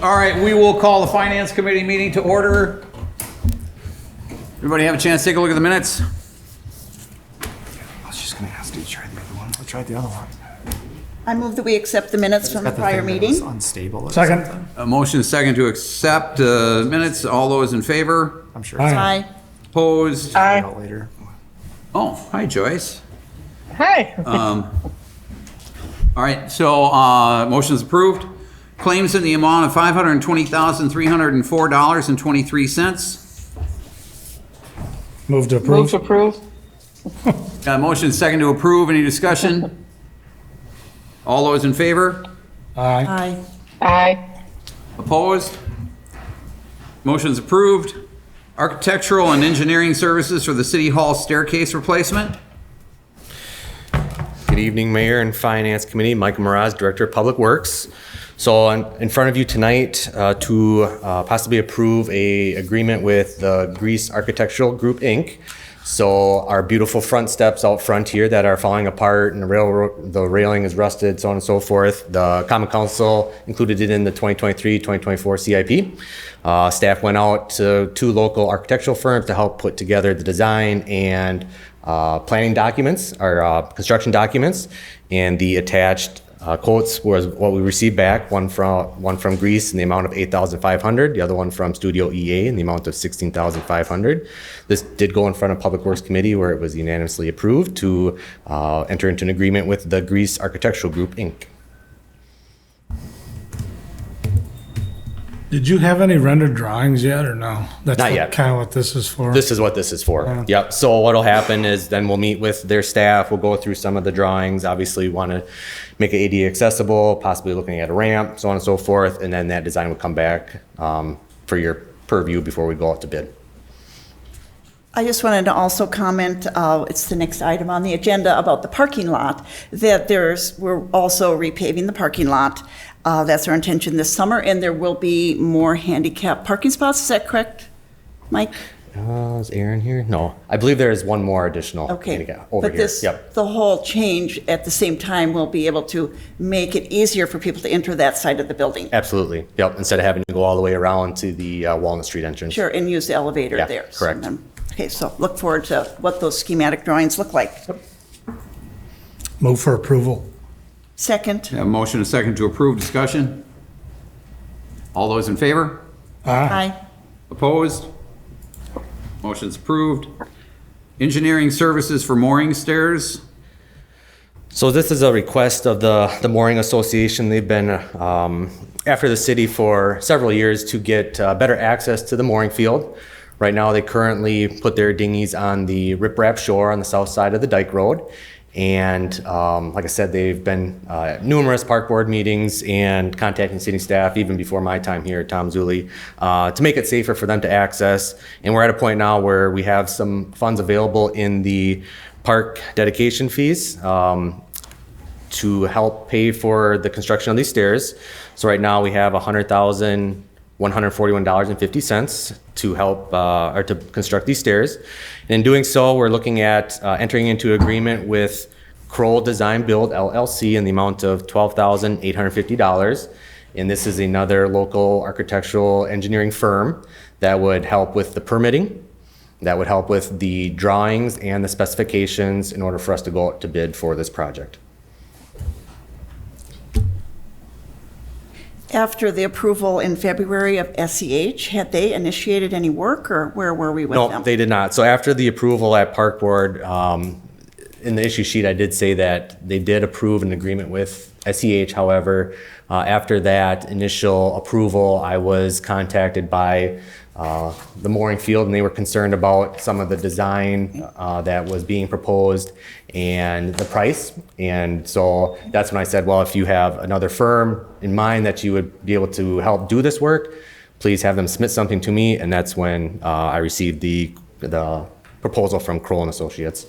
All right, we will call the Finance Committee meeting to order. Everybody have a chance to take a look at the minutes? I was just going to ask you to try the other one. I tried the other one. I move that we accept the minutes from the prior meeting. Unstable. Or Second. something. A motion second to accept minutes. All those in favor? I'm sure. Aye. Opposed? Aye. Later. Oh, hi, Joyce. Hi. All right, so motion's approved. Claims in the amount of $520,304.23. Move to Move approve. to approve. Got a motion second to approve. Any discussion? All those in favor? Aye. Aye. Aye. Opposed? Motion's approved. Architectural and engineering services for the City Hall staircase replacement. Good evening, Mayor and Finance Committee. Michael Mraz, Director of Public Works. So in front of you tonight to possibly approve a agreement with the Grease Architectural Group, Inc. So our beautiful front steps out front here that are falling apart and the railing is rusted, so on and so forth. The Common Council included it in the 2023-2024 CIP. Staff went out to 2 local architectural firms to help put together the design and planning documents or construction documents, and the attached quotes was what we received back. One from Greece in the amount of $8,500, the other one from Studio EA in the amount of $16,500. This did go in front of Public Works Committee, where it was unanimously approved to enter into an agreement with the Grease Architectural Group, Inc. Did you have any rendered drawings yet or no? That's Not yet. Kind of what this is for. This is what this is for. Yeah. Yep. So what'll happen is then we'll meet with their staff. We'll go through some of the drawings. Obviously, want to make it ADA accessible, possibly looking at a ramp, so on and so forth. And then that design will come back for your purview before we go out to bid. I just wanted to also comment, it's the next item on the agenda about the parking lot, that we're also repaving the parking lot. That's our intention this summer, and there will be more handicap parking spots. Is that correct, Mike? Is Aaron here? No. I believe there is one more additional Okay. handicap over But here. this, Yep. the whole change at the same time will be able to make it easier for people to enter that side of the building. Absolutely. Yep. Instead of having to go all the way around to the Walnut Street entrance. Sure, and use the elevator Yeah, there. correct. Okay, so look forward to what those schematic drawings look like. Move for approval. Second. Have a motion and second to approve. Discussion? All those in favor? Aye. Opposed? Motion's approved. Engineering services for mooring stairs. So this is a request of the Mooring Association. They've been after the city for several years to get better access to the mooring field. Right now, they currently put their dinghies on the riprap shore on the south side of the dike road. And like I said, they've been numerous park board meetings and contacting city staff, even before my time here, Tom Zulli, to make it safer for them to access. And we're at a point now where we have some funds available in the park dedication fees to help pay for the construction of these stairs. So right now we have $100,141.50 to help or to construct these stairs. And in doing so, we're looking at entering into agreement with Kroll Design Build LLC in the amount of $12,850. And this is another local architectural engineering firm that would help with the permitting, that would help with the drawings and the specifications in order for us to go out to bid for this project. After the approval in February of SEH, had they initiated any work, or where were we with them? No, they did not. So after the approval at Park Board, in the issue sheet, I did say that they did approve an agreement with SEH. However, after that initial approval, I was contacted by the mooring field, and they were concerned about some of the design that was being proposed and the price. And so that's when I said, well, if you have another firm in mind that you would be able to help do this work, please have them submit something to me. And that's when I received the proposal from Kroll and Associates.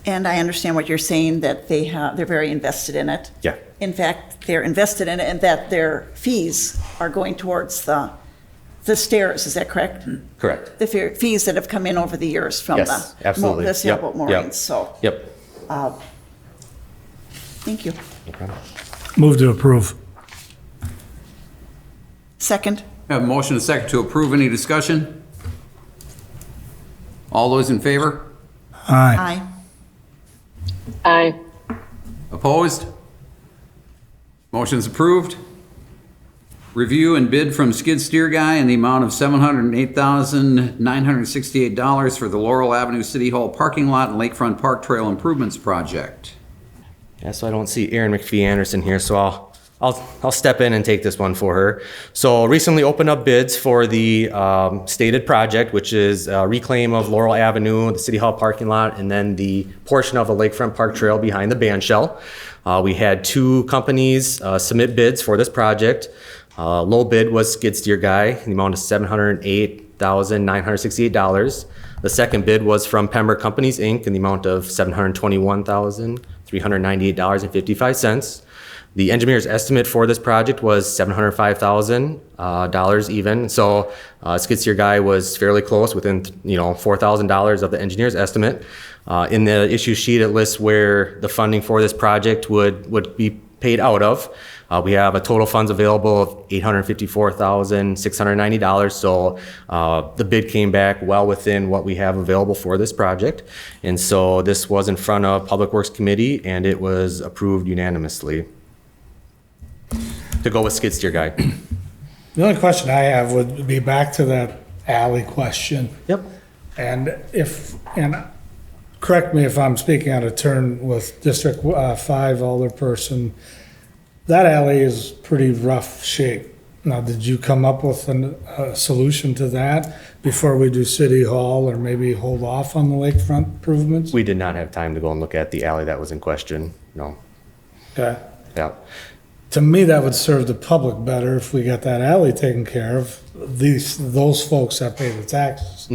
And I understand what you're saying, that they're very invested in it. Yeah. In fact, they're invested in it, and that their fees are going towards the stairs. Is that correct? Correct. The fees that have come in over the years from Yes, absolutely. the sailboat Yep, moorings. yep. So, Yep. thank you. No problem. Move to approve. Second. I have a motion and a second to approve. Any discussion? All those in favor? Aye. Aye. Aye. Opposed? Motion's approved. Review and bid from Skid Steer Guy in the amount of $708,968 for the Laurel Avenue City Hall parking lot and Lakefront Park Trail Improvements Project. Yeah, so I don't see Erin McPhee Anderson here, so I'll step in and take this one for her. So recently opened up bids for the stated project, which is reclaim of Laurel Avenue, the City Hall parking lot, and then the portion of the Lakefront Park Trail behind the band shell. We had two companies submit bids for this project. Low bid was Skid Steer Guy, in the amount of $708,968. The second bid was from Pembroke Companies, Inc., in the amount of $721,398.55. The engineer's estimate for this project was $705,000 even. So Skid Steer Guy was fairly close, within $4,000 of the engineer's estimate. In the issue sheet, it lists where the funding for this project would be paid out of. We have a total funds available of $854,690. So the bid came back well within what we have available for this project. And so this was in front of Public Works Committee, and it was approved unanimously to go with Skid Steer Guy. The only question I have would be back to that alley question. Yep. And correct me if I'm speaking out of turn with District 5 Alderperson, that alley is pretty rough shape. Now, did you come up with a solution to that before we do City Hall, or maybe hold off on the lakefront improvements? We did not have time to go and look at the alley that was in question, no. Okay. Yeah. To me, that would serve the public better if we got that alley taken care of, those folks that pay the taxes.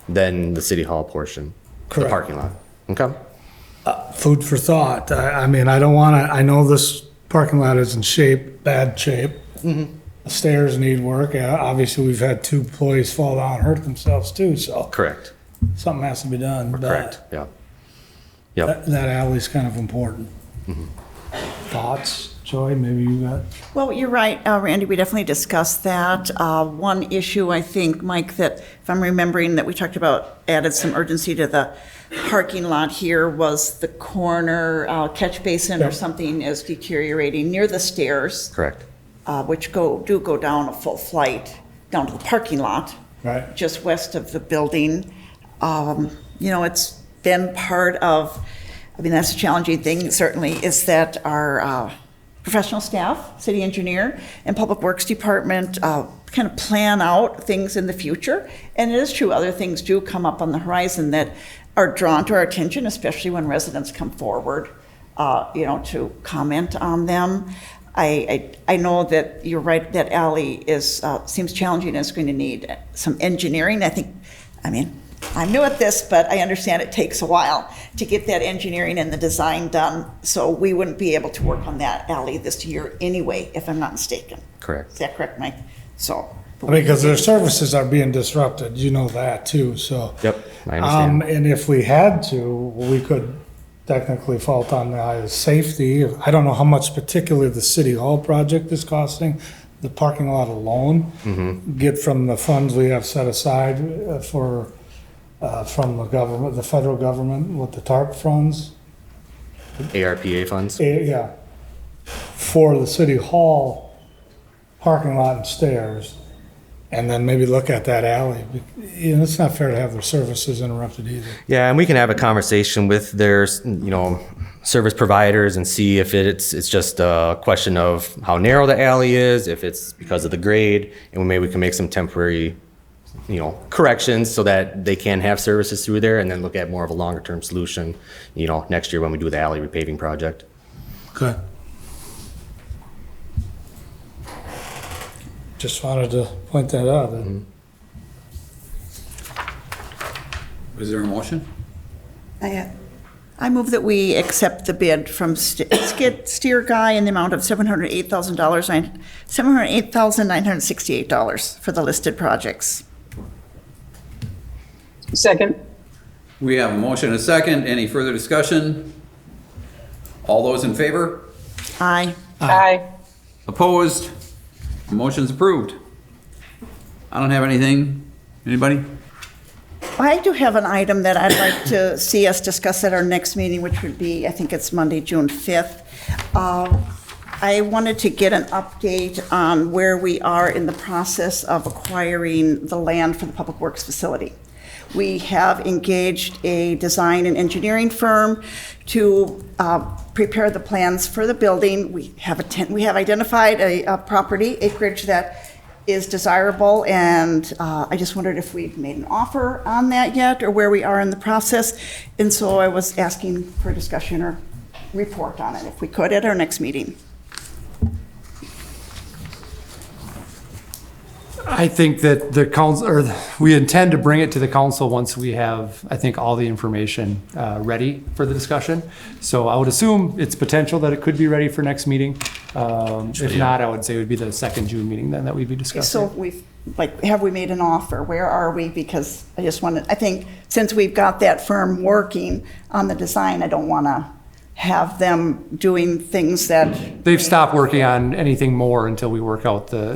Then the City Hall portion, Correct. the parking lot. Okay. Food for thought. I mean, I don't want to, I know this parking lot is in bad shape. The stairs need work. Obviously, we've had two employees fall down and hurt themselves too, so Correct. something has to be done. but Correct. Yeah. Yep. That alley's kind of important. Thoughts, Joy, maybe you got? Well, you're right, Randy, we definitely discussed that. One issue, I think, Mike, that if I'm remembering that we talked about, added some urgency to the parking lot here, was the corner catch basin or Yep. something is deteriorating near the stairs, Correct. which do go down a full flight down to the parking lot, Right. just west of the building. It's been part of, that's a challenging thing, certainly, is that our professional staff, city engineer, and public works department kind of plan out things in the future. And it is true, other things do come up on the horizon that are drawn to our attention, especially when residents come forward, to comment on them. I know that you're right, that alley seems challenging and is going to need some engineering. I'm new at this, but I understand it takes a while to get that engineering and the design done. So we wouldn't be able to work on that alley this year anyway, if I'm not mistaken. Correct. Is that correct, Mike? So. Because their services are being disrupted, you know that too, so. Yep. I understand. And if we had to, we could technically fault on the safety. I don't know how much particularly the City Hall project is costing, the parking lot alone. Get from the funds we have set aside from the government, the federal government, with the TARP funds. ARPA funds. Yeah. For the City Hall parking lot and stairs, and then maybe look at that alley. It's not fair to have their services interrupted either. Yeah, and we can have a conversation with their, service providers and see if it's just a question of how narrow the alley is, if it's because of the grade, and maybe we can make some temporary, corrections so that they can have services through there, and then look at more of a longer term solution, next year when we do the alley repaving project. Good. Just wanted to point that out. Is there a motion? I move that we accept the bid from Skid Steer Guy in the amount of $708,968 for the listed projects. Second. We have a motion and a second. Any further discussion? All those in favor? Aye. Aye. Opposed? Motion's approved. I don't have anything. Anybody? I do have an item that I'd like to see us discuss at our next meeting, which would be, I think it's Monday, June 5th. I wanted to get an update on where we are in the process of acquiring the land for the Public Works facility. We have engaged a design and engineering firm to prepare the plans for the building. We have identified a property acreage that is desirable, and I just wondered if we've made an offer on that yet, or where we are in the process. And so I was asking for discussion or report on it, if we could, at our next meeting. I think that the council, or we intend to bring it to the council once we have, I think, all the information ready for the discussion. So I would assume it's potential that it could be ready for next meeting. If not, I would say it would be the second June meeting then that we'd be discussing. So have we made an offer? Where are we? Because I think since we've got that firm working on the design, I don't want to have them doing things that. They've stopped working on anything more until we work out the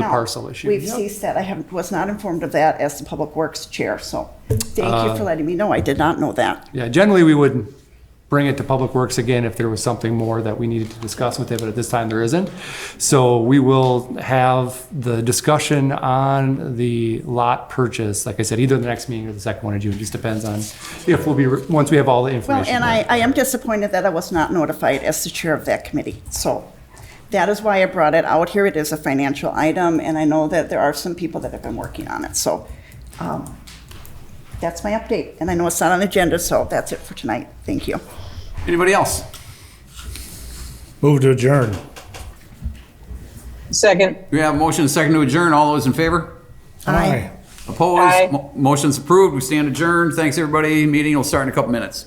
parcel issue. We've Yep. ceased that. Was not informed of that as the Public Works Chair, so thank you for letting me know. I did not know that. Yeah, generally we would bring it to Public Works again if there was something more that we needed to discuss with it, but at this time there isn't. So we will have the discussion on the lot purchase, like I said, either the next meeting or the second one in June. It just depends on if we'll be, once we have all the Well, information. and I am disappointed that I was not notified as the chair of that committee. So that is why I brought it out here. It is a financial item, and I know that there are some people that have been working on it. So that's my update. And I know it's not on the agenda, so that's it for tonight. Thank you. Anybody else? Move to adjourn. Second. We have a motion and a second to adjourn. All those in favor? Aye. Opposed? Aye. Motion's approved. We stand adjourned. Thanks, everybody. Meeting will start in a couple minutes.